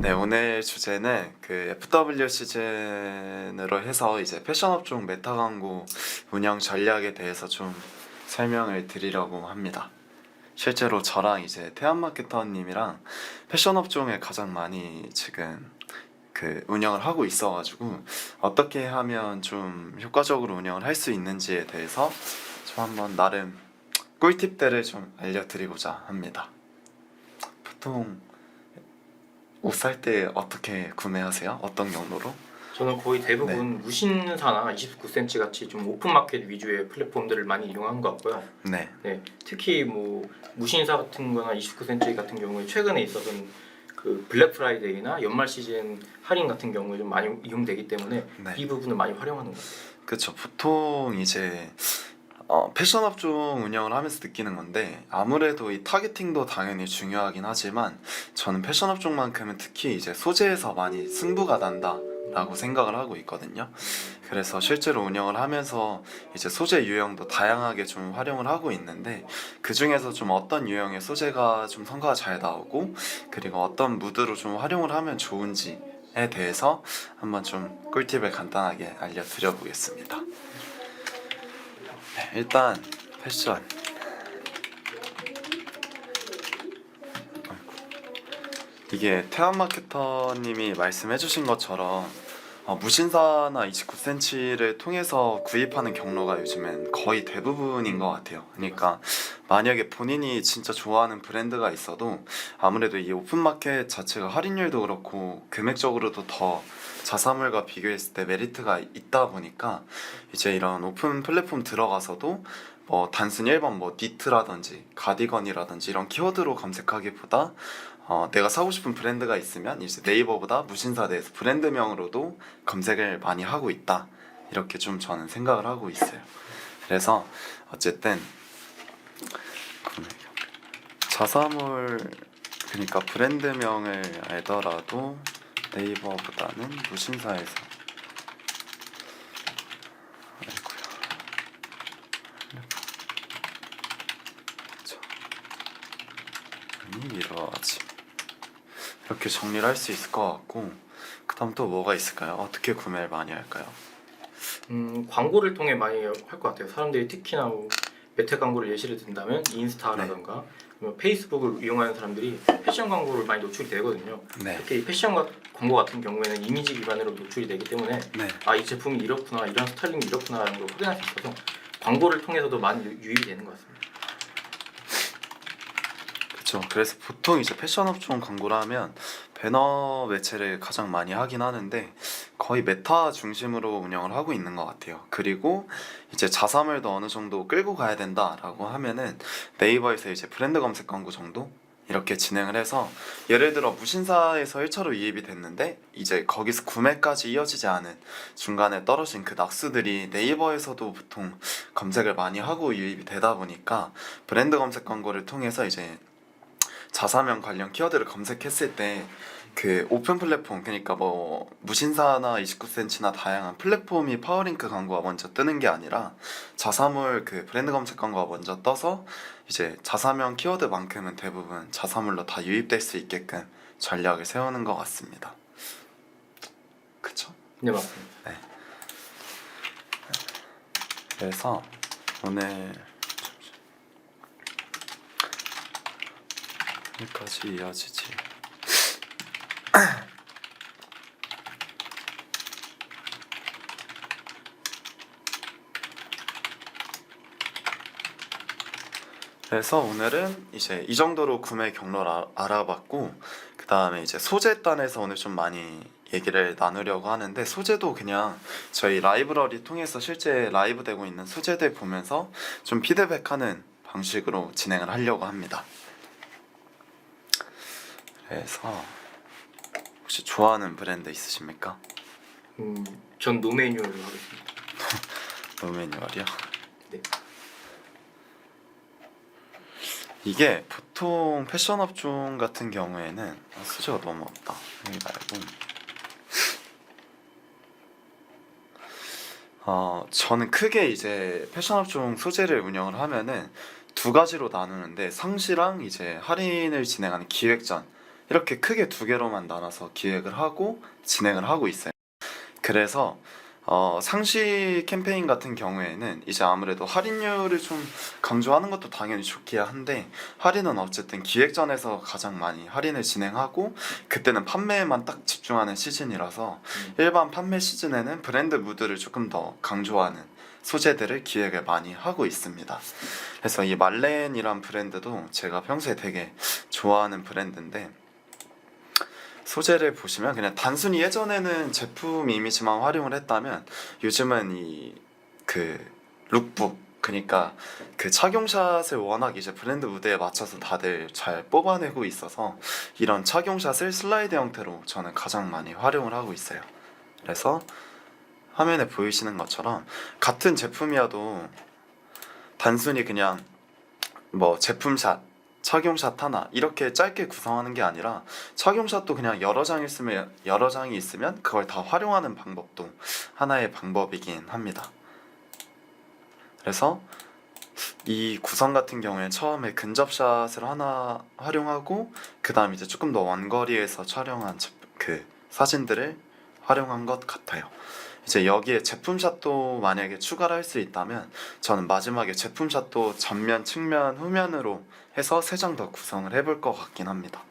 네, 오늘 주제는 그 FW 시즌으로 해서 이제 패션업종 메타 광고 운영 전략에 대해서 좀 설명을 드리려고 합니다. 실제로 저랑 이제 태안 마케터님이랑 패션업종에 가장 많이 지금 그 운영을 하고 있어가지고 어떻게 하면 좀 효과적으로 운영을 할 수 있는지에 대해서 좀 한번 나름 꿀팁들을 좀 알려드리고자 합니다. 보통 옷 살 때 어떻게 구매하세요? 어떤 경로로? 저는 거의 대부분 무신사나 29cm 같이 좀 오픈마켓 위주의 플랫폼들을 많이 이용한 것 같고요. 네. 네, 특히 뭐 무신사 같은 거나 29cm 같은 경우에 최근에 있었던 그 블랙 프라이데이나 연말 시즌 할인 같은 경우에 좀 많이 이용되기 때문에 네. 이 부분을 많이 활용하는 것 같아요. 그쵸. 보통 이제 패션업종 운영을 하면서 느끼는 건데 아무래도 이 타겟팅도 당연히 중요하긴 하지만 저는 패션업종만큼은 특히 이제 소재에서 많이 승부가 난다라고 생각을 하고 있거든요. 그래서 실제로 운영을 하면서 이제 소재 유형도 다양하게 좀 활용을 하고 있는데 그 중에서 좀 어떤 유형의 소재가 좀 성과가 잘 나오고 그리고 어떤 무드로 좀 활용을 하면 좋은지에 대해서 한번 좀 꿀팁을 간단하게 알려드려 보겠습니다. 일단 패션 이게 태안 마케터님이 말씀해주신 것처럼 무신사나 29cm를 통해서 구입하는 경로가 요즘엔 거의 대부분인 것 같아요. 그러니까 만약에 본인이 진짜 좋아하는 브랜드가 있어도 아무래도 이 오픈마켓 자체가 할인율도 그렇고 금액적으로도 더 자사몰과 비교했을 때 메리트가 있다 보니까 이제 이런 오픈 플랫폼 들어가서도 뭐 단순히 일반 뭐 니트라든지 가디건이라든지 이런 키워드로 검색하기보다 내가 사고 싶은 브랜드가 있으면 이제 네이버보다 무신사 내에서 브랜드명으로도 검색을 많이 하고 있다, 이렇게 좀 저는 생각을 하고 있어요. 그래서 어쨌든 자사몰 그러니까 브랜드명을 알더라도 네이버보다는 무신사에서 이러지 이렇게 정리를 할 수 있을 것 같고, 그 다음 또 뭐가 있을까요? 어떻게 구매를 많이 할까요? 광고를 통해 많이 할 것 같아요. 사람들이 특히나 뭐 매체 광고를 예시를 든다면 인스타라던가 페이스북을 이용하는 사람들이 패션 광고를 많이 노출이 되거든요. 네. 특히 패션 광고 같은 경우에는 이미지 기반으로 노출이 되기 때문에 네. 이 제품이 이렇구나, 이런 스타일링이 이렇구나라는 걸 확인할 수 있어서 광고를 통해서도 많이 유입이 되는 것 같습니다. 그렇죠. 그래서 보통 이제 패션업종 광고를 하면 배너 매체를 가장 많이 하긴 하는데 거의 메타 중심으로 운영을 하고 있는 것 같아요. 그리고 이제 자사몰도 어느 정도 끌고 가야 된다라고 하면은 네이버에서 이제 브랜드 검색 광고 정도 이렇게 진행을 해서, 예를 들어 무신사에서 1차로 유입이 됐는데 이제 거기서 구매까지 이어지지 않은 중간에 떨어진 그 낙수들이 네이버에서도 보통 검색을 많이 하고 유입이 되다 보니까 브랜드 검색 광고를 통해서 이제 자사명 관련 키워드를 검색했을 때 그 오픈 플랫폼, 그러니까 뭐 무신사나 29cm나 다양한 플랫폼이 파워링크 광고가 먼저 뜨는 게 아니라 자사몰 그 브랜드 검색 광고가 먼저 떠서 이제 자사명 키워드만큼은 대부분 자사몰로 다 유입될 수 있게끔 전략을 세우는 것 같습니다. 그쵸? 네, 맞습니다. 네. 그래서 오늘 여기까지 이어지지. 그래서 오늘은 이제 이 정도로 구매 경로를 알아봤고, 그 다음에 이제 소재단에서 오늘 좀 많이 얘기를 나누려고 하는데, 소재도 그냥 저희 라이브러리 통해서 실제 라이브 되고 있는 소재들 보면서 좀 피드백하는 방식으로 진행을 하려고 합니다. 그래서 혹시 좋아하는 브랜드 있으십니까? 전 노매뉴얼로 하겠습니다. 노매뉴얼이요? 네. 이게 보통 패션 업종 같은 경우에는 소재가 너무 없다. 여기 말고 저는 크게 이제 패션 업종 소재를 운영을 하면은 두 가지로 나누는데, 상시랑 이제 할인을 진행하는 기획전, 이렇게 크게 두 개로만 나눠서 기획을 하고 진행을 하고 있어요. 그래서 상시 캠페인 같은 경우에는 이제 아무래도 할인율을 좀 강조하는 것도 당연히 좋기야 한데, 할인은 어쨌든 기획전에서 가장 많이 할인을 진행하고 그때는 판매에만 딱 집중하는 시즌이라서 일반 판매 시즌에는 브랜드 무드를 조금 더 강조하는 소재들을 기획을 많이 하고 있습니다. 그래서 이 말렌이란 브랜드도 제가 평소에 되게 좋아하는 브랜드인데, 소재를 보시면 그냥 단순히 예전에는 제품 이미지만 활용을 했다면 요즘은 이 그 룩북, 그러니까 그 착용샷을 워낙 이제 브랜드 무대에 맞춰서 다들 잘 뽑아내고 있어서 이런 착용샷을 슬라이드 형태로 저는 가장 많이 활용을 하고 있어요. 그래서 화면에 보이시는 것처럼 같은 제품이어도 단순히 그냥 뭐 제품샷, 착용샷 하나 이렇게 짧게 구성하는 게 아니라 착용샷도 그냥 여러 장이 있으면 그걸 다 활용하는 방법도 하나의 방법이긴 합니다. 그래서 이 구성 같은 경우에 처음에 근접샷을 하나 활용하고 그 다음 이제 조금 더 원거리에서 촬영한 그 사진들을 활용한 것 같아요. 이제 여기에 제품샷도 만약에 추가를 할 수 있다면 저는 마지막에 제품샷도 전면, 측면, 후면으로 해서 3장 더 구성을 해볼 것 같긴 합니다.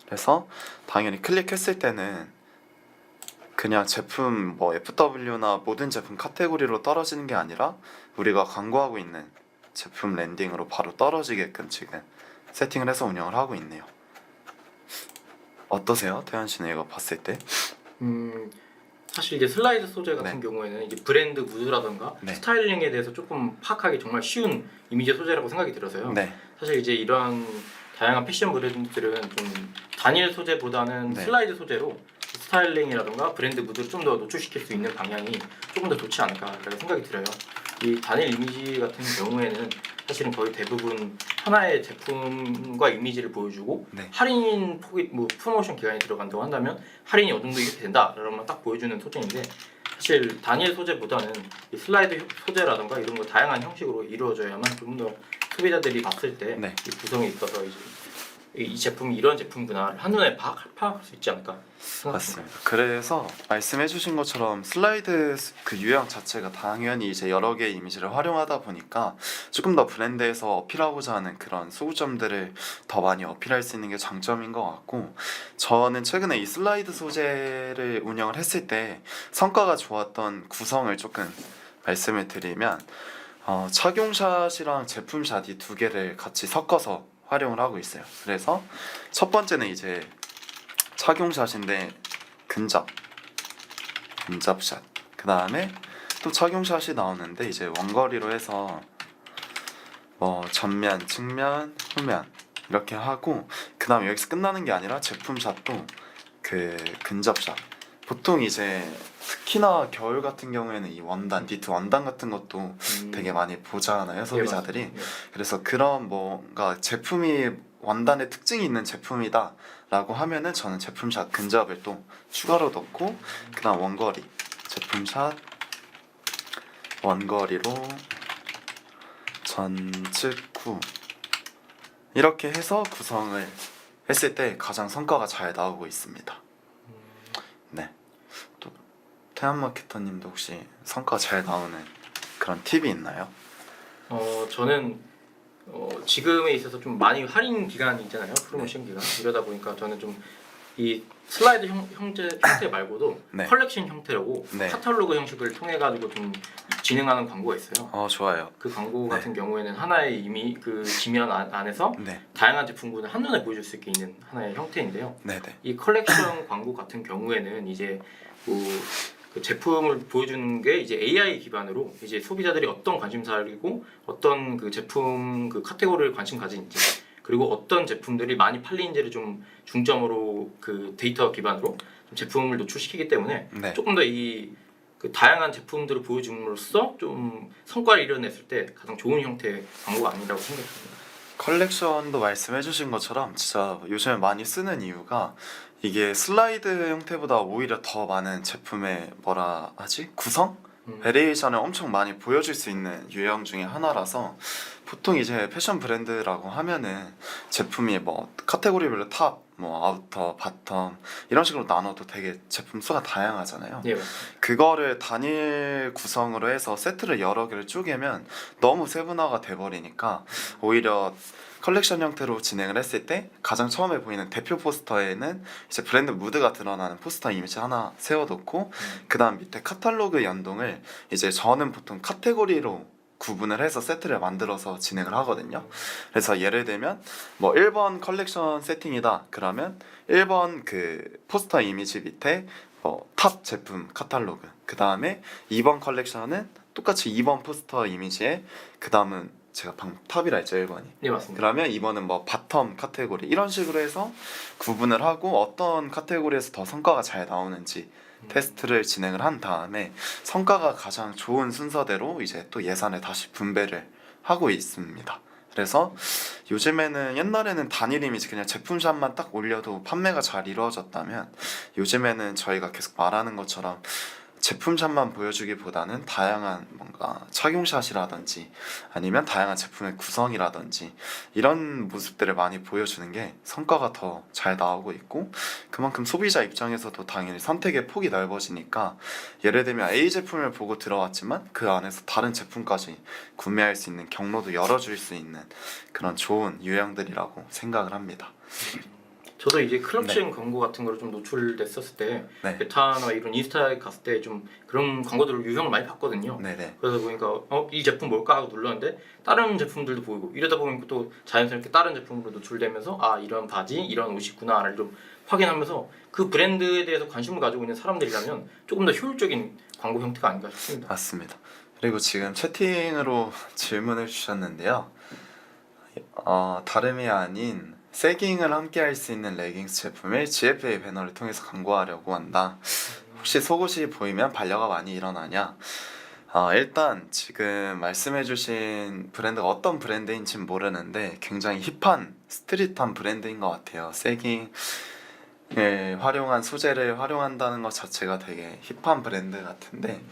그래서 당연히 클릭했을 때는 그냥 제품 뭐 FW나 모든 제품 카테고리로 떨어지는 게 아니라 우리가 광고하고 있는 제품 랜딩으로 바로 떨어지게끔 지금 세팅을 해서 운영을 하고 있네요. 어떠세요? 태현 씨는 이거 봤을 때? 사실 이제 슬라이드 소재 같은 네. 경우에는 이제 브랜드 무드라던가 네. 스타일링에 대해서 조금 파악하기 정말 쉬운 이미지 소재라고 생각이 들어서요. 네. 사실 이제 이런 다양한 패션 브랜드들은 좀 단일 소재보다는 네. 슬라이드 소재로 스타일링이라던가 브랜드 무드를 좀 더 노출시킬 수 있는 방향이 조금 더 좋지 않을까라는 생각이 들어요. 이 단일 이미지 같은 경우에는 사실은 거의 대부분 하나의 제품과 이미지를 보여주고 네. 할인 폭이 뭐 프로모션 기간이 들어간다고 한다면 할인이 어느 정도 이렇게 된다라고만 딱 보여주는 소재인데, 사실 단일 소재보다는 이 슬라이드 소재라던가 이런 거 다양한 형식으로 이루어져야만 좀 더 소비자들이 봤을 때 네. 이 구성에 있어서 이제 이 제품이 이런 제품구나 한눈에 파악할 수 있지 않을까 생각합니다. 맞습니다. 그래서 말씀해주신 것처럼 슬라이드 그 유형 자체가 당연히 이제 여러 개의 이미지를 활용하다 보니까 조금 더 브랜드에서 어필하고자 하는 그런 소구점들을 더 많이 어필할 수 있는 게 장점인 것 같고, 저는 최근에 이 슬라이드 소재를 운영을 했을 때 성과가 좋았던 구성을 조금 말씀을 드리면, 착용샷이랑 제품샷 이 두 개를 같이 섞어서 활용을 하고 있어요. 그래서 첫 번째는 이제 착용샷인데 근접샷, 그 다음에 또 착용샷이 나오는데 이제 원거리로 해서 뭐 전면, 측면, 후면 이렇게 하고, 그 다음에 여기서 끝나는 게 아니라 제품샷도 그 근접샷, 보통 이제 특히나 겨울 같은 경우에는 이 원단, 니트 원단 같은 것도 되게 많이 보잖아요, 소비자들이. 예, 맞습니다. 그래서 그런 뭔가 제품이 원단의 특징이 있는 제품이다 라고 하면은 저는 제품샷 근접을 또 추가로 넣고, 그 다음 원거리, 제품샷 원거리로 전측 후 이렇게 해서 구성을 했을 때 가장 성과가 잘 나오고 있습니다. 네. 또 태안마케터님도 혹시 성과 잘 나오는 그런 팁이 있나요? 저는 지금에 있어서 좀 많이 할인 기간이 있잖아요, 프로모션 기간. 이러다 보니까 저는 좀 이 슬라이드 형태 말고도 네. 컬렉션 형태라고 네. 카탈로그 형식을 통해 가지고 좀 진행하는 광고가 있어요. 좋아요. 그 광고 네. 같은 경우에는 하나의 이미 그 지면 안에서 네. 다양한 제품군을 한눈에 보여줄 수 있게 있는 하나의 형태인데요. 네네. 이 컬렉션 광고 같은 경우에는 이제 그 제품을 보여주는 게 이제 AI 기반으로 이제 소비자들이 어떤 관심사이고 어떤 그 제품 그 카테고리를 관심 가진지, 그리고 어떤 제품들이 많이 팔리는지를 좀 중점으로 그 데이터 기반으로 좀 제품을 노출시키기 때문에 네. 조금 더 이 그 다양한 제품들을 보여줌으로써 좀 성과를 이뤄냈을 때 가장 좋은 형태의 광고가 아니라고 생각합니다. 컬렉션도 말씀해주신 것처럼 진짜 요즘에 많이 쓰는 이유가 이게 슬라이드 형태보다 오히려 더 많은 제품의 뭐라 하지? 구성? 베리에이션을 엄청 많이 보여줄 수 있는 유형 중에 하나라서, 보통 이제 패션 브랜드라고 하면은 제품이 뭐 카테고리별로 탑 뭐 아우터, 바텀 이런 식으로 나눠도 되게 제품 수가 다양하잖아요. 예, 맞습니다. 그거를 단일 구성으로 해서 세트를 여러 개를 쪼개면 너무 세분화가 돼버리니까 오히려 컬렉션 형태로 진행을 했을 때 가장 처음에 보이는 대표 포스터에는 이제 브랜드 무드가 드러나는 포스터 이미지 하나 세워놓고 그 다음 밑에 카탈로그 연동을 이제 저는 보통 카테고리로 구분을 해서 세트를 만들어서 진행을 하거든요. 그래서 예를 들면 뭐 1번 컬렉션 세팅이다 그러면 1번 그 포스터 이미지 밑에 탑 제품 카탈로그, 그 다음에 2번 컬렉션은 똑같이 2번 포스터 이미지에, 그 다음은 제가 방금 탑이라 했죠 1번이, 네, 맞습니다. 그러면 2번은 뭐 바텀 카테고리 이런 식으로 해서 구분을 하고 어떤 카테고리에서 더 성과가 잘 나오는지 테스트를 진행을 한 다음에 성과가 가장 좋은 순서대로 이제 또 예산을 다시 분배를 하고 있습니다. 그래서 요즘에는, 옛날에는 단일 이미지 그냥 제품샷만 딱 올려도 판매가 잘 이루어졌다면 요즘에는 저희가 계속 말하는 것처럼 제품샷만 보여주기보다는 다양한 뭔가 착용샷이라든지 아니면 다양한 제품의 구성이라든지 이런 모습들을 많이 보여주는 게 성과가 더 잘 나오고 있고, 그만큼 소비자 입장에서도 당연히 선택의 폭이 넓어지니까 예를 들면 A 제품을 보고 들어왔지만 그 안에서 다른 제품까지 구매할 수 있는 경로도 열어줄 수 있는 그런 좋은 유형들이라고 생각을 합니다. 저도 이제 클럽시행 광고 같은 거를 좀 노출됐었을 때 네. 메타나 이런 인스타에 갔을 때 좀 그런 광고들을 유형을 많이 봤거든요. 네네. 그러다 보니까 이 제품 뭘까 하고 눌렀는데 다른 제품들도 보이고, 이러다 보니까 또 자연스럽게 다른 제품으로 노출되면서 아, 이런 바지, 이런 옷이구나를 좀 확인하면서 그 브랜드에 대해서 관심을 가지고 있는 사람들이라면 조금 더 효율적인 광고 형태가 아닌가 싶습니다. 맞습니다. 그리고 지금 채팅으로 질문을 주셨는데요. 다름이 아닌 세깅을 함께 할 수 있는 레깅스 제품을 GFA 배너를 통해서 광고하려고 한다. 혹시 속옷이 보이면 반려가 많이 일어나냐? 일단 지금 말씀해주신 브랜드가 어떤 브랜드인지는 모르는데 굉장히 힙한 스트릿한 브랜드인 것 같아요. 세깅을 활용한 소재를 활용한다는 것 자체가 되게 힙한 브랜드 같은데,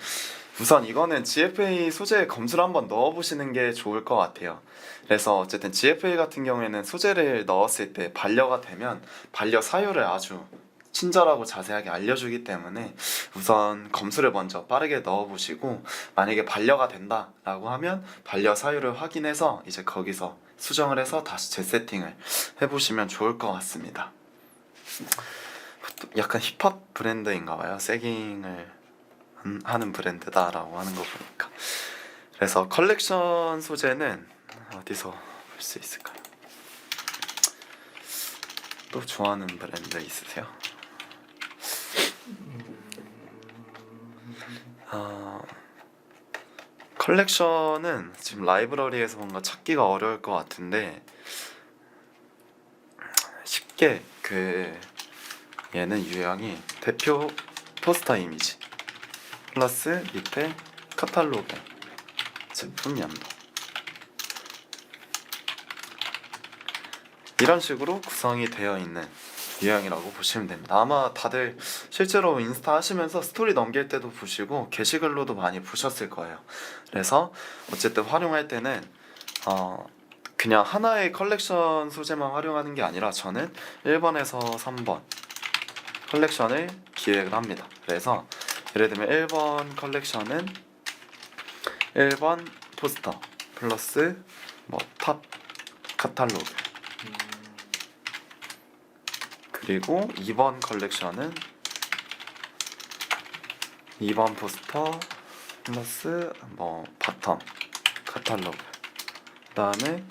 우선 이거는 GFA 소재 검수를 한번 넣어보시는 게 좋을 것 같아요. 그래서 어쨌든 GFA 같은 경우에는 소재를 넣었을 때 반려가 되면 반려 사유를 아주 친절하고 자세하게 알려주기 때문에 우선 검수를 먼저 빠르게 넣어보시고, 만약에 반려가 된다라고 하면 반려 사유를 확인해서 이제 거기서 수정을 해서 다시 재세팅을 해보시면 좋을 것 같습니다. 약간 힙합 브랜드인가봐요. 세깅을 하는 브랜드다라고 하는 거 보니까. 그래서 컬렉션 소재는 어디서 볼 수 있을까요? 또 좋아하는 브랜드 있으세요? 컬렉션은 지금 라이브러리에서 뭔가 찾기가 어려울 것 같은데, 쉽게 얘는 유형이 대표 포스터 이미지 플러스 밑에 카탈로그 제품 연동, 이런 식으로 구성이 되어 있는 유형이라고 보시면 됩니다. 아마 다들 실제로 인스타 하시면서 스토리 넘길 때도 보시고 게시글로도 많이 보셨을 거예요. 그래서 어쨌든 활용할 때는 그냥 하나의 컬렉션 소재만 활용하는 게 아니라 저는 1번에서 3번 컬렉션을 기획을 합니다. 그래서 예를 들면 1번 컬렉션은 1번 포스터 플러스 뭐 탑 카탈로그, 그리고 2번 컬렉션은 2번 포스터 플러스 뭐 바텀 카탈로그, 그 다음에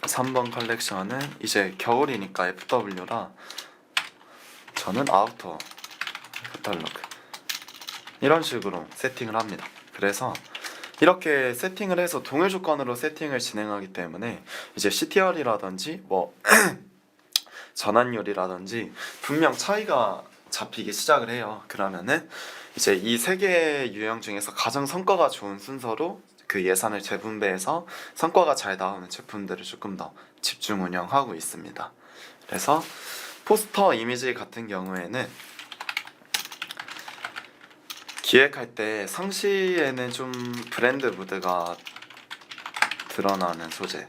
3번 컬렉션은 이제 겨울이니까 FW라 저는 아우터 카탈로그, 이런 식으로 세팅을 합니다. 그래서 이렇게 세팅을 해서 동일 조건으로 세팅을 진행하기 때문에 이제 CTR이라든지 뭐 전환율이라든지 분명 차이가 잡히기 시작을 해요. 그러면은 이제 이 세 개의 유형 중에서 가장 성과가 좋은 순서로 그 예산을 재분배해서 성과가 잘 나오는 제품들을 조금 더 집중 운영하고 있습니다. 그래서 포스터 이미지 같은 경우에는 기획할 때 상시에는 좀 브랜드 무드가 드러나는 소재는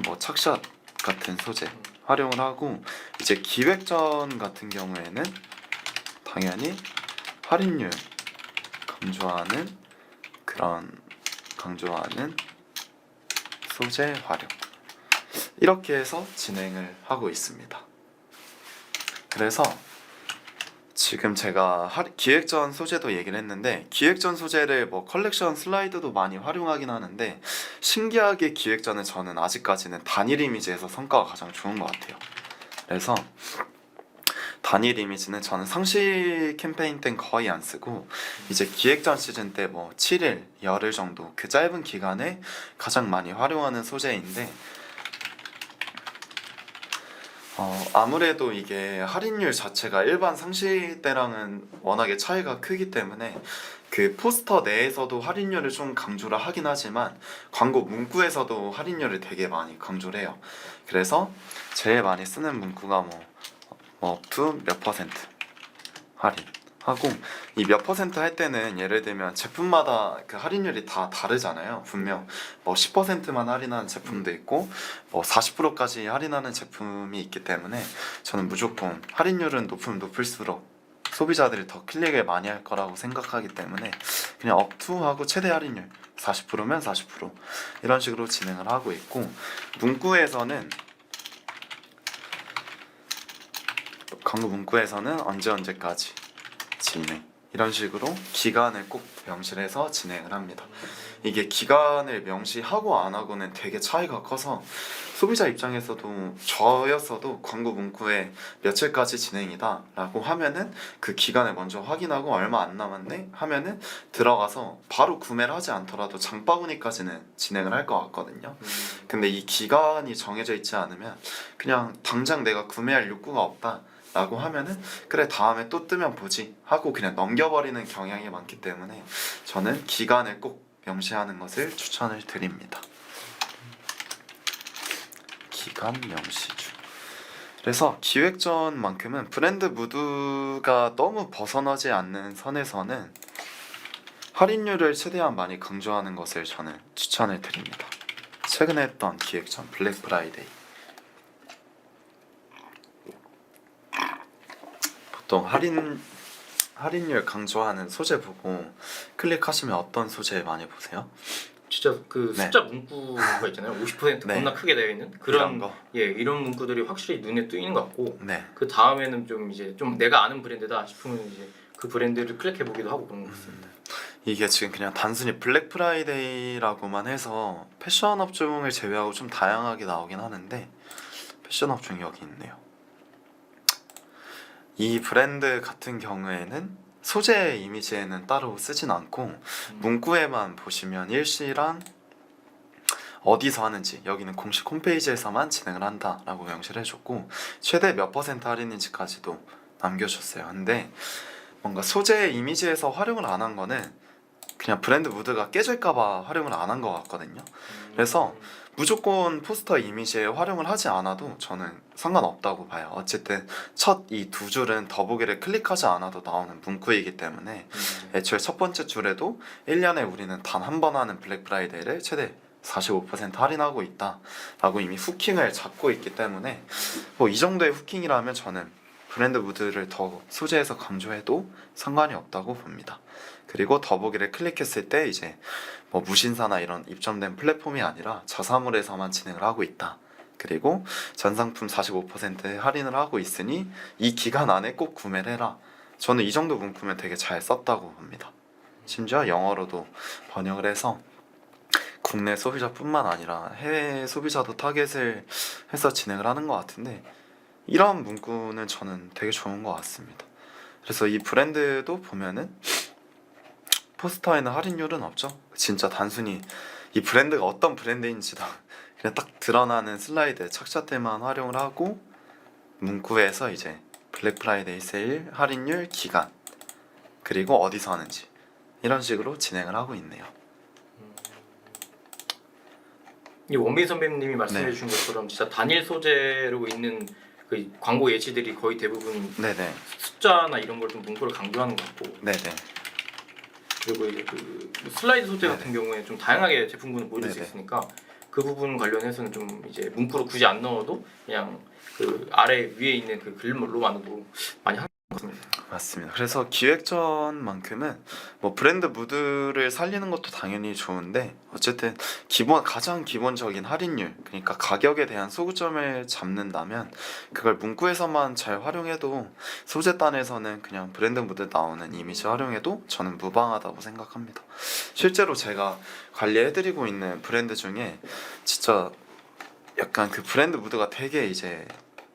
뭐 착샷 같은 소재, 활용을 하고, 이제 기획전 같은 경우에는 당연히 할인율 강조하는 소재 활용, 이렇게 해서 진행을 하고 있습니다. 그래서 지금 제가 기획전 소재도 얘기를 했는데, 기획전 소재를 뭐 컬렉션 슬라이드도 많이 활용하긴 하는데, 신기하게 기획전은 저는 아직까지는 단일 이미지에서 성과가 가장 좋은 것 같아요. 그래서 단일 이미지는 저는 상시 캠페인 땐 거의 안 쓰고, 이제 기획전 시즌 때 뭐 7일, 열흘 정도 그 짧은 기간에 가장 많이 활용하는 소재인데, 아무래도 이게 할인율 자체가 일반 상시 때랑은 워낙에 차이가 크기 때문에 그 포스터 내에서도 할인율을 좀 강조를 하긴 하지만 광고 문구에서도 할인율을 되게 많이 강조를 해요. 그래서 제일 많이 쓰는 문구가 뭐 up to 몇 퍼센트 할인하고, 이 몇 퍼센트 할 때는 예를 들면 제품마다 그 할인율이 다 다르잖아요. 분명 뭐 10%만 할인하는 제품도 있고 뭐 40%까지 할인하는 제품이 있기 때문에 저는 무조건 할인율은 높으면 높을수록 소비자들이 더 클릭을 많이 할 거라고 생각하기 때문에 그냥 up to 하고 최대 할인율 40%면 40% 이런 식으로 진행을 하고 있고, 문구에서는 광고 문구에서는 언제까지 진행, 이런 식으로 기간을 꼭 명시를 해서 진행을 합니다. 이게 기간을 명시하고 안 하고는 되게 차이가 커서 소비자 입장에서도, 저였어도 광고 문구에 며칠까지 진행이다 라고 하면은 그 기간을 먼저 확인하고 얼마 안 남았네 하면은 들어가서 바로 구매를 하지 않더라도 장바구니까지는 진행을 할 것 같거든요. 근데 이 기간이 정해져 있지 않으면 그냥 당장 내가 구매할 욕구가 없다 라고 하면은 그래 다음에 또 뜨면 보지 하고 그냥 넘겨버리는 경향이 많기 때문에 저는 기간을 꼭 명시하는 것을 추천을 드립니다. 기간 명시주. 그래서 기획전만큼은 브랜드 무드가 너무 벗어나지 않는 선에서는 할인율을 최대한 많이 강조하는 것을 저는 추천을 드립니다. 최근에 했던 기획전 블랙 프라이데이, 보통 할인율 강조하는 소재 보고 클릭하시면 어떤 소재 많이 보세요? 진짜 그 네. 숫자 문구가 있잖아요. 50% 네. 겁나 크게 되어 있는 이런 그런 거. 이런 문구들이 확실히 눈에 띄는 것 같고, 네. 그 다음에는 좀 이제 좀 내가 아는 브랜드다 싶으면 이제 그 브랜드를 클릭해 보기도 하고 그런 것 같습니다. 이게 지금 그냥 단순히 블랙 프라이데이라고만 해서 패션 업종을 제외하고 좀 다양하게 나오긴 하는데, 패션 업종이 여기 있네요. 이 브랜드 같은 경우에는 소재 이미지에는 따로 쓰진 않고 문구에만 보시면 일시랑 어디서 하는지, 여기는 공식 홈페이지에서만 진행을 한다라고 명시를 해줬고 최대 몇 퍼센트 할인인지까지도 남겨줬어요. 근데 뭔가 소재 이미지에서 활용을 안 한 거는 그냥 브랜드 무드가 깨질까봐 활용을 안 한 것 같거든요. 그래서 무조건 포스터 이미지에 활용을 하지 않아도 저는 상관없다고 봐요. 어쨌든 첫 이 두 줄은 더보기를 클릭하지 않아도 나오는 문구이기 때문에 애초에 첫 번째 줄에도 1년에 우리는 단 한 번 하는 블랙 프라이데이를 최대 45% 할인하고 있다 라고 이미 후킹을 잡고 있기 때문에 뭐 이 정도의 후킹이라면 저는 브랜드 무드를 더 소재에서 강조해도 상관이 없다고 봅니다. 그리고 더보기를 클릭했을 때 이제 뭐 무신사나 이런 입점된 플랫폼이 아니라 자사몰에서만 진행을 하고 있다. 그리고 전 상품 45% 할인을 하고 있으니 이 기간 안에 꼭 구매를 해라. 저는 이 정도 문구면 되게 잘 썼다고 봅니다. 심지어 영어로도 번역을 해서 국내 소비자뿐만 아니라 해외 소비자도 타겟을 해서 진행을 하는 것 같은데, 이런 문구는 저는 되게 좋은 것 같습니다. 그래서 이 브랜드도 보면은 포스터에는 할인율은 없죠. 진짜 단순히 이 브랜드가 어떤 브랜드인지도 그냥 딱 드러나는 슬라이드 착샷들만 활용을 하고 문구에서 이제 블랙 프라이데이 세일, 할인율, 기간, 그리고 어디서 하는지 이런 식으로 진행을 하고 있네요. 이 원빈 선배님이 말씀해 네. 주신 것처럼 진짜 단일 소재로 있는 그 광고 예시들이 거의 대부분 네네. 숫자나 이런 걸 좀 문구를 강조하는 것 같고, 네네. 그리고 이제 그 슬라이드 소재 같은 경우에 좀 다양하게 제품군을 보여줄 수 네네. 있으니까 그 부분 관련해서는 좀 이제 문구로 굳이 안 넣어도 그냥 그 아래 위에 있는 그 글로만으로 많이 하는 것 같습니다. 맞습니다. 그래서 기획전만큼은 뭐 브랜드 무드를 살리는 것도 당연히 좋은데 어쨌든 가장 기본적인 할인율, 그러니까 가격에 대한 소구점을 잡는다면 그걸 문구에서만 잘 활용해도 소재단에서는 그냥 브랜드 무드 나오는 이미지 활용해도 저는 무방하다고 생각합니다. 실제로 제가 관리해드리고 있는 브랜드 중에 진짜 약간 그 브랜드 무드가 되게 이제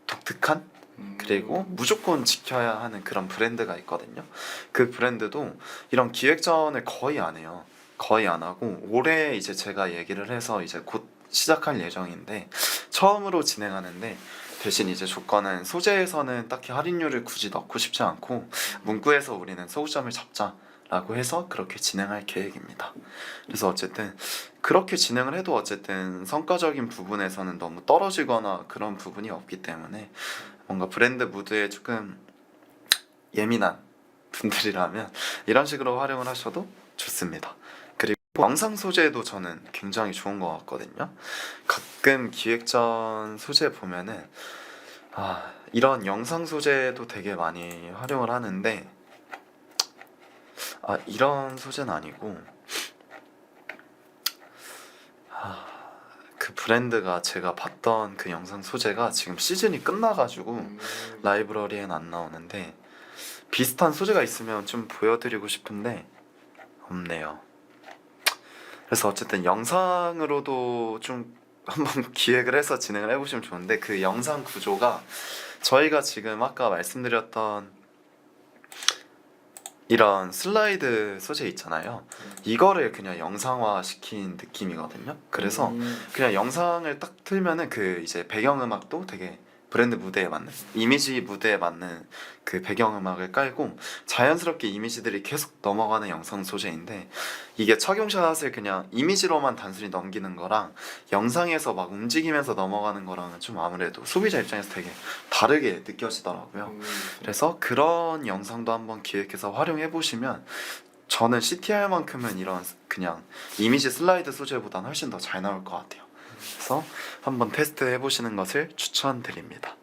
독특한, 그리고 무조건 지켜야 하는 그런 브랜드가 있거든요. 그 브랜드도 이런 기획전을 거의 안 해요. 거의 안 하고 올해 이제 제가 얘기를 해서 이제 곧 시작할 예정인데 처음으로 진행하는데, 대신 이제 조건은 소재에서는 딱히 할인율을 굳이 넣고 싶지 않고 문구에서 우리는 소구점을 잡자라고 해서 그렇게 진행할 계획입니다. 그래서 어쨌든 그렇게 진행을 해도 어쨌든 성과적인 부분에서는 너무 떨어지거나 그런 부분이 없기 때문에 뭔가 브랜드 무드에 조금 예민한 분들이라면 이런 식으로 활용을 하셔도 좋습니다. 그리고 영상 소재도 저는 굉장히 좋은 것 같거든요. 가끔 기획전 소재 보면은 이런 영상 소재도 되게 많이 활용을 하는데 이런 소재는 아니고 그 브랜드가 제가 봤던 그 영상 소재가 지금 시즌이 끝나가지고 라이브러리엔 안 나오는데 비슷한 소재가 있으면 좀 보여드리고 싶은데 없네요. 그래서 어쨌든 영상으로도 좀 한번 기획을 해서 진행을 해보시면 좋은데, 그 영상 구조가 저희가 지금 아까 말씀드렸던 이런 슬라이드 소재 있잖아요. 이거를 그냥 영상화 시킨 느낌이거든요. 그래서 그냥 영상을 딱 틀면은 그 이제 배경음악도 되게 브랜드 무대에 맞는, 이미지 무대에 맞는 그 배경음악을 깔고 자연스럽게 이미지들이 계속 넘어가는 영상 소재인데, 이게 착용샷을 그냥 이미지로만 단순히 넘기는 거랑 영상에서 막 움직이면서 넘어가는 거랑은 좀 아무래도 소비자 입장에서 되게 다르게 느껴지더라고요. 그래서 그런 영상도 한번 기획해서 활용해 보시면 저는 CTR만큼은 이런 그냥 이미지 슬라이드 소재보다는 훨씬 더 잘 나올 것 같아요. 그래서 한번 테스트 해보시는 것을 추천드립니다.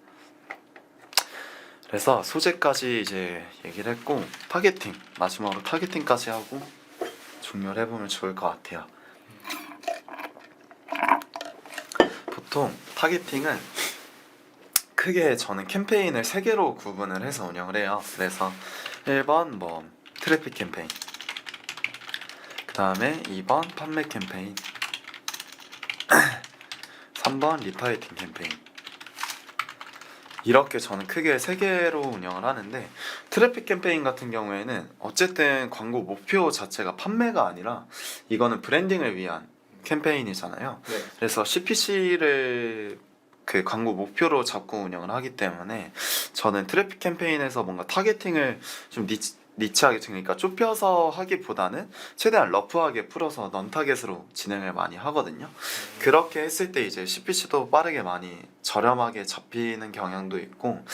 그래서 소재까지 이제 얘기를 했고, 타겟팅, 마지막으로 타겟팅까지 하고 종료를 해보면 좋을 것 같아요. 보통 타겟팅은 크게 저는 캠페인을 3개로 구분을 해서 운영을 해요. 그래서 1번 뭐 트래픽 캠페인, 그 다음에 2번 판매 캠페인, 3번 리타이팅 캠페인, 이렇게 저는 크게 3개로 운영을 하는데, 트래픽 캠페인 같은 경우에는 어쨌든 광고 목표 자체가 판매가 아니라 이거는 브랜딩을 위한 캠페인이잖아요. 네. 그래서 CPC를 그 광고 목표로 잡고 운영을 하기 때문에 저는 트래픽 캠페인에서 뭔가 타겟팅을 좀 니치하게, 그러니까 좁혀서 하기보다는 최대한 러프하게 풀어서 넌 타겟으로 진행을 많이 하거든요. 그렇게 했을 때 이제 CPC도 빠르게 많이 저렴하게 잡히는 경향도 있고,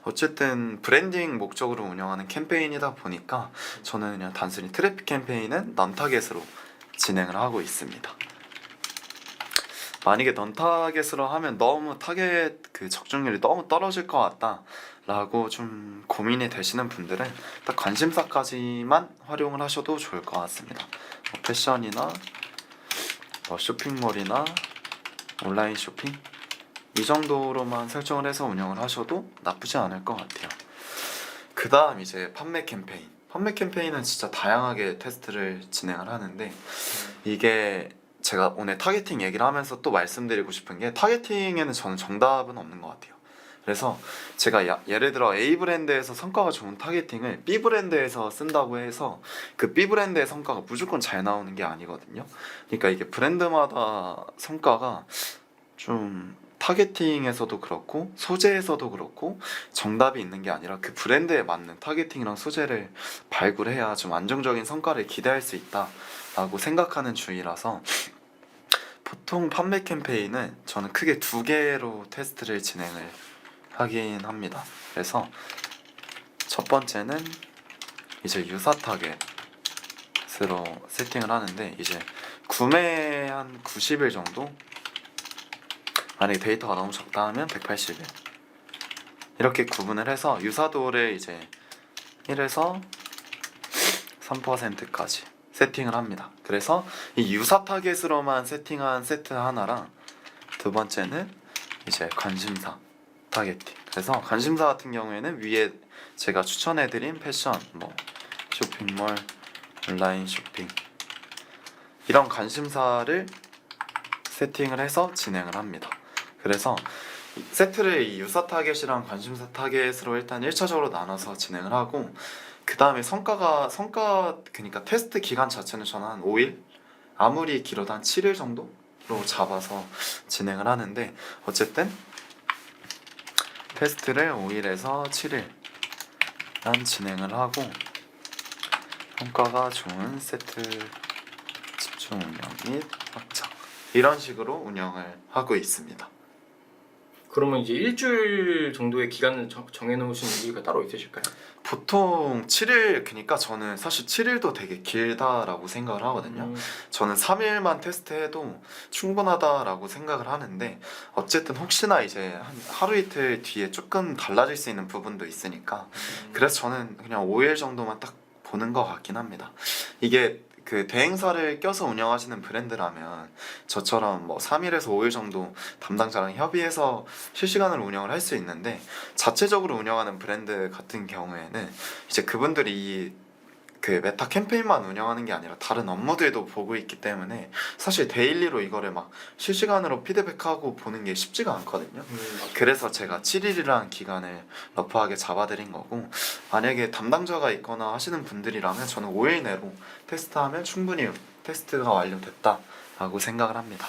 어쨌든 브랜딩 목적으로 운영하는 캠페인이다 보니까 저는 그냥 단순히 트래픽 캠페인은 넌 타겟으로 진행을 하고 있습니다. 만약에 넌 타겟으로 하면 너무 타겟 그 적중률이 너무 떨어질 것 같다 라고 좀 고민이 되시는 분들은 딱 관심사까지만 활용을 하셔도 좋을 것 같습니다. 뭐 패션이나 뭐 쇼핑몰이나 온라인 쇼핑, 이 정도로만 설정을 해서 운영을 하셔도 나쁘지 않을 것 같아요. 그 다음 이제 판매 캠페인. 판매 캠페인은 진짜 다양하게 테스트를 진행을 하는데, 이게 제가 오늘 타겟팅 얘기를 하면서 또 말씀드리고 싶은 게, 타겟팅에는 저는 정답은 없는 것 같아요. 그래서 제가 예를 들어 A 브랜드에서 성과가 좋은 타겟팅을 B 브랜드에서 쓴다고 해서 그 B 브랜드의 성과가 무조건 잘 나오는 게 아니거든요. 그러니까 이게 브랜드마다 성과가 좀 타겟팅에서도 그렇고 소재에서도 그렇고 정답이 있는 게 아니라 그 브랜드에 맞는 타겟팅이랑 소재를 발굴해야 좀 안정적인 성과를 기대할 수 있다라고 생각하는 주의라서, 보통 판매 캠페인은 저는 크게 2개로 테스트를 진행을 하긴 합니다. 그래서 첫 번째는 이제 유사 타겟으로 세팅을 하는데, 이제 구매 한 90일 정도 만약에 데이터가 너무 적다 하면 181 이렇게 구분을 해서 유사도를 이제 1에서 3%까지 세팅을 합니다. 그래서 이 유사 타겟으로만 세팅한 세트 하나랑 두 번째는 이제 관심사 타겟팅. 그래서 관심사 같은 경우에는 위에 제가 추천해드린 패션, 뭐 쇼핑몰, 온라인 쇼핑 이런 관심사를 세팅을 해서 진행을 합니다. 그래서 세트를 이 유사 타겟이랑 관심사 타겟으로 일단 1차적으로 나눠서 진행을 하고 그 다음에 성과 그러니까 테스트 기간 자체는 저는 한 5일 아무리 길어도 한 7일 정도로 잡아서 진행을 하는데 어쨌든 테스트를 5일에서 7일간 진행을 하고 성과가 좋은 세트 집중 운영 및 확장 이런 식으로 운영을 하고 있습니다. 그러면 이제 일주일 정도의 기간을 정해놓으신 이유가 따로 있으실까요? 보통 7일 그러니까 저는 사실 7일도 되게 길다라고 생각을 하거든요. 저는 3일만 테스트해도 충분하다라고 생각을 하는데 어쨌든 혹시나 이제 한 하루 이틀 뒤에 조금 달라질 수 있는 부분도 있으니까 그래서 저는 그냥 5일 정도만 딱 보는 것 같긴 합니다. 이게 그 대행사를 껴서 운영하시는 브랜드라면 저처럼 뭐 3일에서 5일 정도 담당자랑 협의해서 실시간으로 운영을 할 수 있는데 자체적으로 운영하는 브랜드 같은 경우에는 이제 그분들이 그 메타 캠페인만 운영하는 게 아니라 다른 업무들도 보고 있기 때문에 사실 데일리로 이거를 막 실시간으로 피드백하고 보는 게 쉽지가 않거든요. 그래서 제가 7일이라는 기간을 러프하게 잡아드린 거고 만약에 담당자가 있거나 하시는 분들이라면 저는 5일 내로 테스트하면 충분히 테스트가 완료됐다라고 생각을 합니다.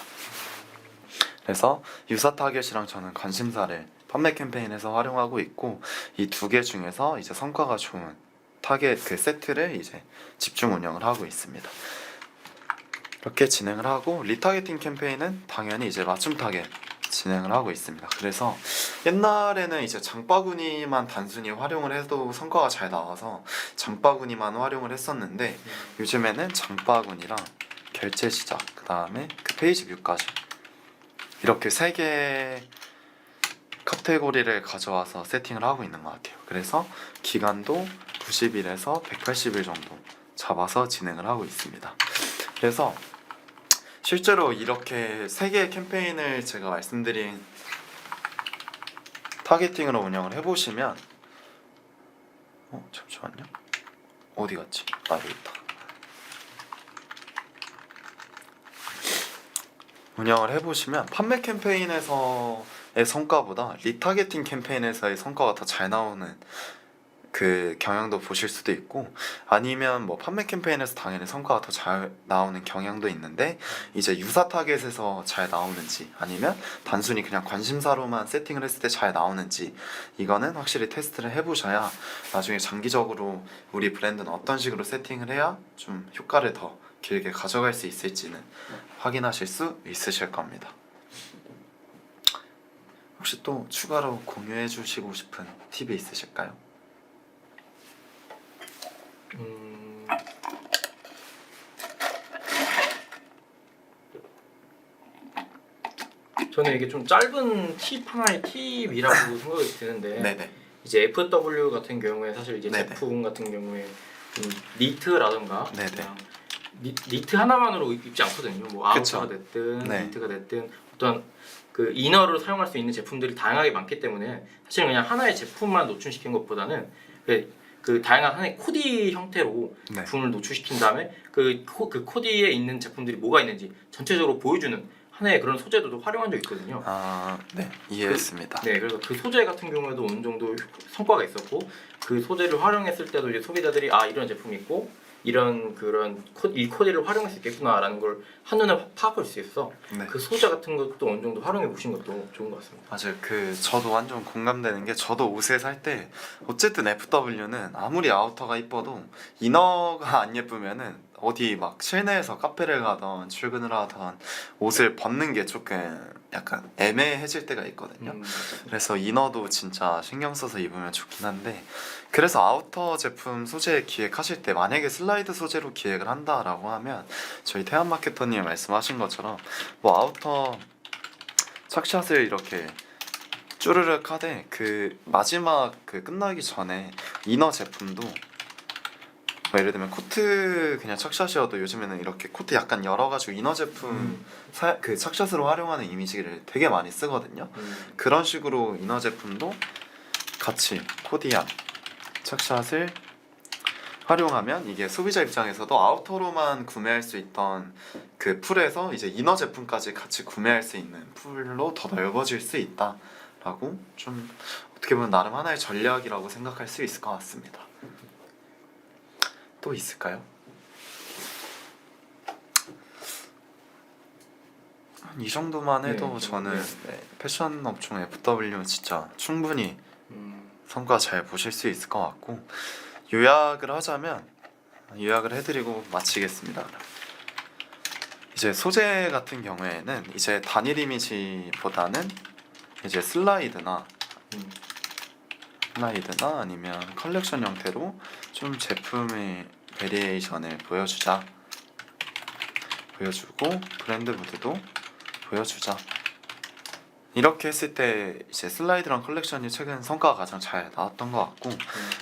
그래서 유사 타겟이랑 저는 관심사를 판매 캠페인에서 활용하고 있고 이 두 개 중에서 이제 성과가 좋은 타겟 그 세트를 이제 집중 운영을 하고 있습니다. 이렇게 진행을 하고 리타겟팅 캠페인은 당연히 이제 맞춤 타겟 진행을 하고 있습니다. 그래서 옛날에는 이제 장바구니만 단순히 활용을 해도 성과가 잘 나와서 장바구니만 활용을 했었는데 요즘에는 장바구니랑 결제 시작 그 다음에 그 페이지 뷰까지 이렇게 3개 카테고리를 가져와서 세팅을 하고 있는 것 같아요. 그래서 기간도 90일에서 180일 정도 잡아서 진행을 하고 있습니다. 그래서 실제로 이렇게 3개의 캠페인을 제가 말씀드린 타겟팅으로 운영을 해보시면 잠시만요. 어디 갔지? 여기 있다. 운영을 해보시면 판매 캠페인에서의 성과보다 리타겟팅 캠페인에서의 성과가 더 잘 나오는 그 경향도 보실 수도 있고 아니면 뭐 판매 캠페인에서 당연히 성과가 더 잘 나오는 경향도 있는데 이제 유사 타겟에서 잘 나오는지 아니면 단순히 그냥 관심사로만 세팅을 했을 때 잘 나오는지 이거는 확실히 테스트를 해보셔야 나중에 장기적으로 우리 브랜드는 어떤 식으로 세팅을 해야 좀 효과를 더 길게 가져갈 수 있을지는 확인하실 수 있으실 겁니다. 혹시 또 추가로 공유해 주시고 싶은 팁이 있으실까요? 저는 이게 좀 짧은 팁 하나의 팁이라고 생각이 드는데 네네. 이제 FW 같은 경우에 사실 이제 네네. 제품 같은 경우에 니트라던가 네네. 그냥 니트 하나만으로 입지 않거든요. 뭐 그쵸. 아우터가 됐든 네. 니트가 됐든 어떤 그 이너를 사용할 수 있는 제품들이 다양하게 많기 때문에 사실 그냥 하나의 제품만 노출시킨 것보다는 그 다양한 하나의 코디 형태로 네. 제품을 노출시킨 다음에 그 코디에 있는 제품들이 뭐가 있는지 전체적으로 보여주는 하나의 그런 소재도 활용한 적 있거든요. 네, 이해했습니다. 네, 그래서 그 소재 같은 경우에도 어느 정도 성과가 있었고 그 소재를 활용했을 때도 이제 소비자들이 이런 제품이 있고 이런 그런 이 코디를 활용할 수 있겠구나라는 걸 한눈에 파악할 수 있어서 네. 그 소재 같은 것도 어느 정도 활용해 보신 것도 좋은 것 같습니다. 맞아요. 저도 완전 공감되는 게 저도 옷을 살 때 어쨌든 FW는 아무리 아우터가 이뻐도 이너가 안 예쁘면은 어디 막 실내에서 카페를 가던 출근을 하던 옷을 벗는 게 조금 약간 애매해질 때가 있거든요. 그래서 이너도 진짜 신경 써서 입으면 좋긴 한데 그래서 아우터 제품 소재 기획하실 때 만약에 슬라이드 소재로 기획을 한다라고 하면 저희 태안마케터님이 말씀하신 것처럼 뭐 아우터 착샷을 이렇게 쭈르륵 하되 그 마지막 그 끝나기 전에 이너 제품도 뭐 예를 들면 코트 그냥 착샷이어도 요즘에는 이렇게 코트 약간 열어가지고 이너 제품 그 착샷으로 활용하는 이미지를 되게 많이 쓰거든요. 그런 식으로 이너 제품도 같이 코디한 착샷을 활용하면 이게 소비자 입장에서도 아우터로만 구매할 수 있던 그 풀에서 이제 이너 제품까지 같이 구매할 수 있는 풀로 더 넓어질 수 있다라고 좀 어떻게 보면 나름 하나의 전략이라고 생각할 수 있을 것 같습니다. 또 있을까요? 이 정도만 해도 네, 저는 패션 업종 FW 진짜 충분히 성과 잘 보실 수 있을 것 같고, 요약을 하자면 요약을 해드리고 마치겠습니다. 이제 소재 같은 경우에는 이제 단일 이미지보다는 이제 슬라이드나 아니면 컬렉션 형태로 좀 제품의 베리에이션을 보여주고 브랜드 무드도 보여주자. 이렇게 했을 때 이제 슬라이드랑 컬렉션이 최근 성과가 가장 잘 나왔던 것 같고,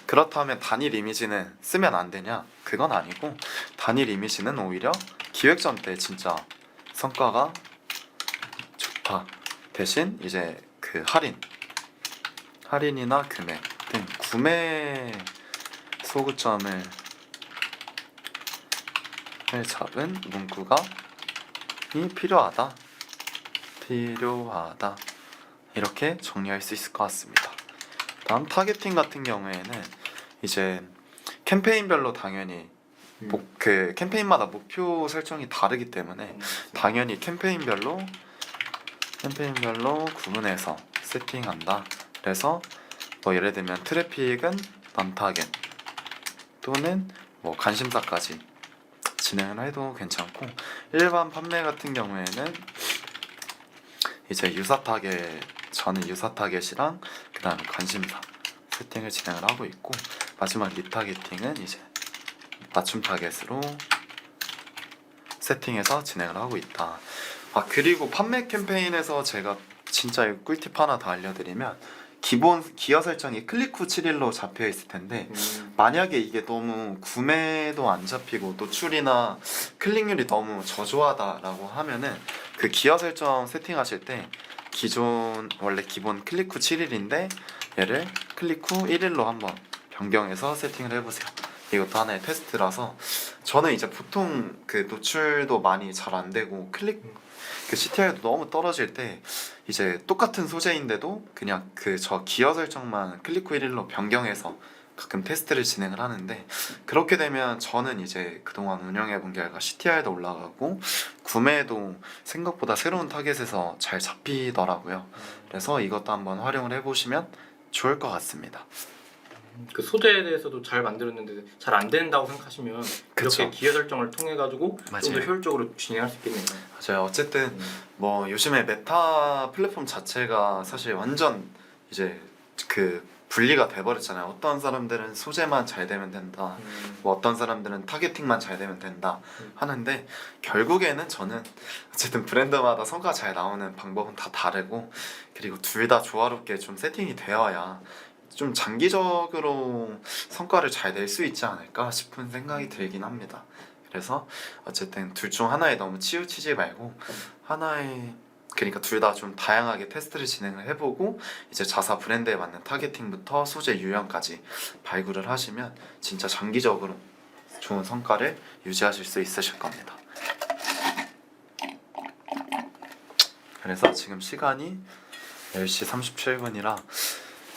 그렇다면 단일 이미지는 쓰면 안 되냐? 그건 아니고, 단일 이미지는 오히려 기획전 때 진짜 성과가 좋다. 대신 이제 그 할인이나 금액 등 구매 소구점을 잡은 문구가 필요하다 이렇게 정리할 수 있을 것 같습니다. 다음 타겟팅 같은 경우에는 이제 캠페인별로 당연히 그 캠페인마다 목표 설정이 다르기 때문에 당연히 캠페인별로 구분해서 세팅한다. 그래서 뭐 예를 들면 트래픽은 non-타겟 또는 뭐 관심사까지 진행을 해도 괜찮고, 일반 판매 같은 경우에는 이제 저는 유사 타겟이랑 그 다음에 관심사 세팅을 진행을 하고 있고, 마지막 리타겟팅은 이제 맞춤 타겟으로 세팅해서 진행을 하고 있다. 그리고 판매 캠페인에서 제가 진짜 꿀팁 하나 더 알려드리면, 기본 기어 설정이 클릭 후 7일로 잡혀 있을 텐데 만약에 이게 너무 구매도 안 잡히고 노출이나 클릭률이 너무 저조하다라고 하면은 그 기어 설정 세팅하실 때 원래 기본 클릭 후 7일인데 얘를 클릭 후 1일로 한번 변경해서 세팅을 해보세요. 이것도 하나의 테스트라서, 저는 이제 보통 그 노출도 많이 잘 안 되고 그 CTR도 너무 떨어질 때 이제 똑같은 소재인데도 그냥 저 기어 설정만 클릭 후 1일로 변경해서 가끔 테스트를 진행을 하는데, 그렇게 되면 저는 이제 그동안 운영해 본 결과 CTR도 올라가고 구매도 생각보다 새로운 타겟에서 잘 잡히더라고요. 그래서 이것도 한번 활용을 해보시면 좋을 것 같습니다. 그 소재에 대해서도 잘 만들었는데 잘 안 된다고 생각하시면 그쵸. 이렇게 기회 설정을 통해 가지고 좀 더 맞아요. 효율적으로 진행할 수 있겠네요. 맞아요. 어쨌든 뭐 요즘에 메타 플랫폼 자체가 사실 완전 이제 그 분리가 돼버렸잖아요. 어떤 사람들은 소재만 잘 되면 된다, 뭐 어떤 사람들은 타겟팅만 잘 되면 된다 하는데, 결국에는 저는 어쨌든 브랜드마다 성과 잘 나오는 방법은 다 다르고, 그리고 둘 다 조화롭게 좀 세팅이 되어야 좀 장기적으로 성과를 잘 낼 수 있지 않을까 싶은 생각이 들긴 합니다. 그래서 어쨌든 둘 중 하나에 너무 치우치지 말고 그러니까 둘 다 좀 다양하게 테스트를 진행을 해보고 이제 자사 브랜드에 맞는 타겟팅부터 소재 유형까지 발굴을 하시면 진짜 장기적으로 좋은 성과를 유지하실 수 있으실 겁니다. 그래서 지금 시간이 10시 37분이라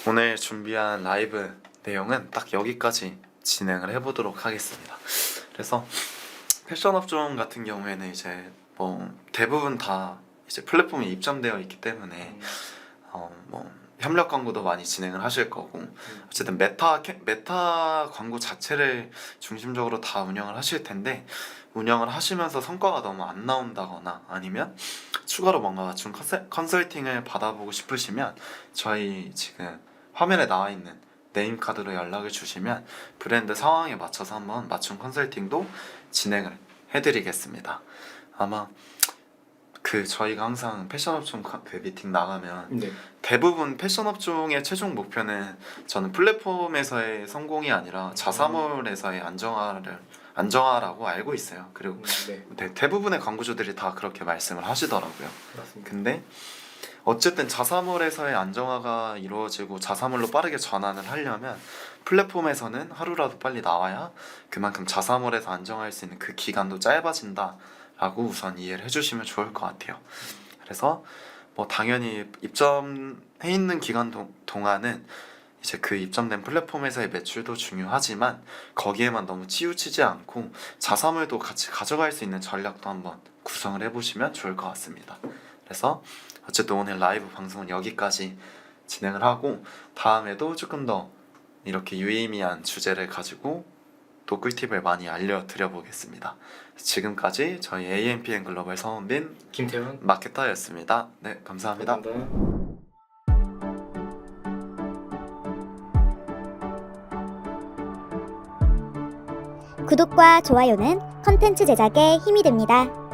오늘 준비한 라이브 내용은 딱 여기까지 진행을 해보도록 하겠습니다. 그래서 패션 업종 같은 경우에는 이제 뭐 대부분 다 이제 플랫폼에 입점되어 있기 때문에 뭐 협력 광고도 많이 진행을 하실 거고, 어쨌든 메타 광고 자체를 중심적으로 다 운영을 하실 텐데, 운영을 하시면서 성과가 너무 안 나온다거나 아니면 추가로 뭔가 맞춤 컨설팅을 받아보고 싶으시면 저희 지금 화면에 나와 있는 네임카드로 연락을 주시면 브랜드 상황에 맞춰서 한번 맞춤 컨설팅도 진행을 해드리겠습니다. 아마 저희가 항상 패션업종 미팅 나가면 네. 대부분 패션업종의 최종 목표는 저는 플랫폼에서의 성공이 아니라 자사몰에서의 안정화라고 알고 있어요. 그리고 네. 대부분의 광고주들이 다 그렇게 말씀을 하시더라고요. 맞습니다. 근데 어쨌든 자사몰에서의 안정화가 이루어지고 자사몰로 빠르게 전환을 하려면 플랫폼에서는 하루라도 빨리 나와야 그만큼 자사몰에서 안정화할 수 있는 그 기간도 짧아진다라고 우선 이해를 해주시면 좋을 것 같아요. 그래서 뭐 당연히 입점해 있는 기간 동안은 이제 그 입점된 플랫폼에서의 매출도 중요하지만 거기에만 너무 치우치지 않고 자사몰도 같이 가져갈 수 있는 전략도 한번 구성을 해보시면 좋을 것 같습니다. 그래서 어쨌든 오늘 라이브 방송은 여기까지 진행을 하고 다음에도 조금 더 이렇게 유의미한 주제를 가지고 또 꿀팁을 많이 알려드려 보겠습니다. 지금까지 저희 AMPM 글로벌 서원빈 김태현 마케터였습니다. 네, 감사합니다. 감사합니다. 구독과 좋아요는 컨텐츠 제작에 힘이 됩니다.